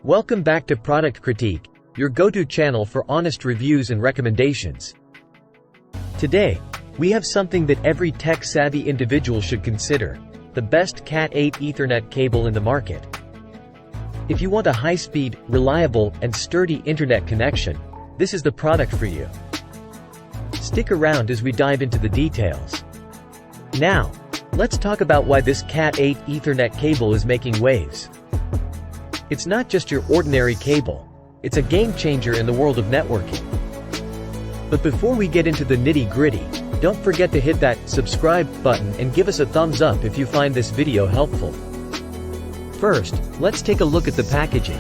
Welcome back to Product Critique, your go-to channel for honest reviews and recommendations. Today, we have something that every tech-savvy individual should consider: the best Cat8 Ethernet cable in the market. If you want a high-speed, reliable, and sturdy internet connection, this is the product for you. Stick around as we dive into the details. Now, let's talk about why this Cat8 Ethernet cable is making waves. It's not just your ordinary cable. It's a game-changer in the world of networking. But before we get into the nitty-gritty, don't forget to hit that subscribe button and give us a thumbs up if you find this video helpful. First, let's take a look at the packaging.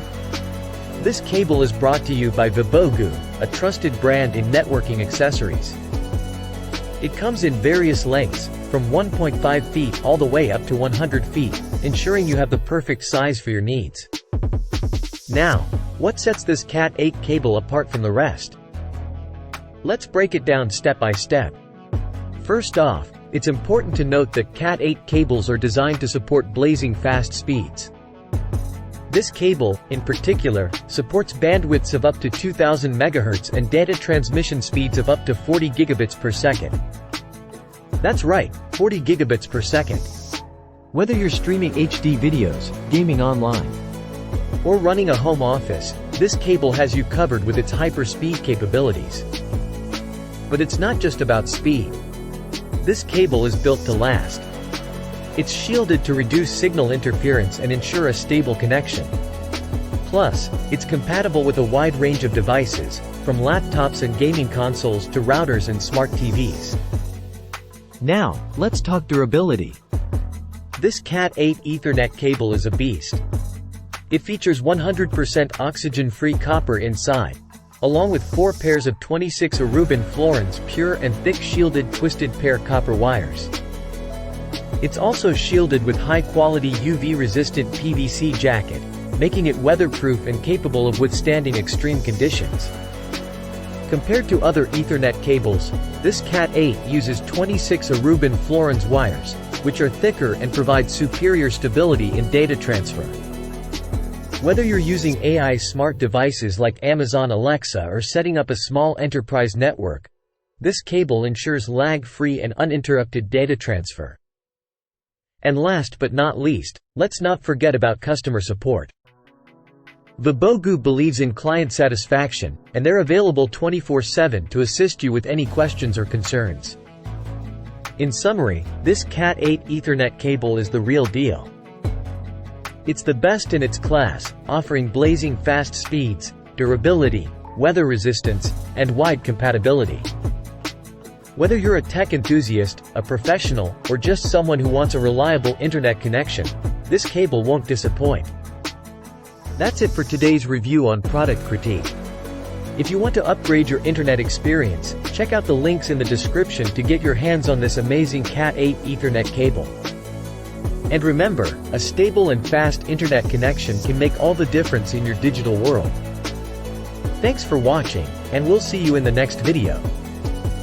This cable is brought to you by Vibogu, a trusted brand in networking accessories. It comes in various lengths, from 1.5 feet all the way up to 100 feet, ensuring you have the perfect size for your needs. Now, what sets this Cat8 cable apart from the rest? Let's break it down step by step. First off, it's important to note that Cat8 cables are designed to support blazing fast speeds. This cable, in particular, supports bandwidths of up to 2000 MHz and data transmission speeds of up to 40 gigabits per second. That's right, 40 gigabits per second. Whether you're streaming HD videos, gaming online, or running a home office, this cable has you covered with its hyper-speed capabilities. But it's not just about speed. This cable is built to last. It's shielded to reduce signal interference and ensure a stable connection. Plus, it's compatible with a wide range of devices, from laptops and gaming consoles to routers and smart TVs. Now, let's talk durability. This Cat8 Ethernet cable is a beast. It features 100% oxygen-free copper inside, along with 4 pairs of 26 Aruban fluorines pure and thick shielded twisted pair copper wires. It's also shielded with high-quality UV-resistant PVC jacket, making it weatherproof and capable of withstanding extreme conditions. Compared to other Ethernet cables, this Cat8 uses 26 Aruban fluorines wires, which are thicker and provide superior stability in data transfer. Whether you're using AI smart devices like Amazon Alexa or setting up a small enterprise network, this cable ensures lag-free and uninterrupted data transfer. And last but not least, let's not forget about customer support. Vibogu believes in client satisfaction, and they're available 24/7 to assist you with any questions or concerns. In summary, this Cat8 Ethernet cable is the real deal. It's the best in its class, offering blazing fast speeds, durability, weather resistance, and wide compatibility. Whether you're a tech enthusiast, a professional, or just someone who wants a reliable internet connection, this cable won't disappoint. That's it for today's review on Product Critique. If you want to upgrade your internet experience, check out the links in the description to get your hands on this amazing Cat8 Ethernet cable. And remember, a stable and fast internet connection can make all the difference in your digital world. Thanks for watching, and we'll see you in the next video.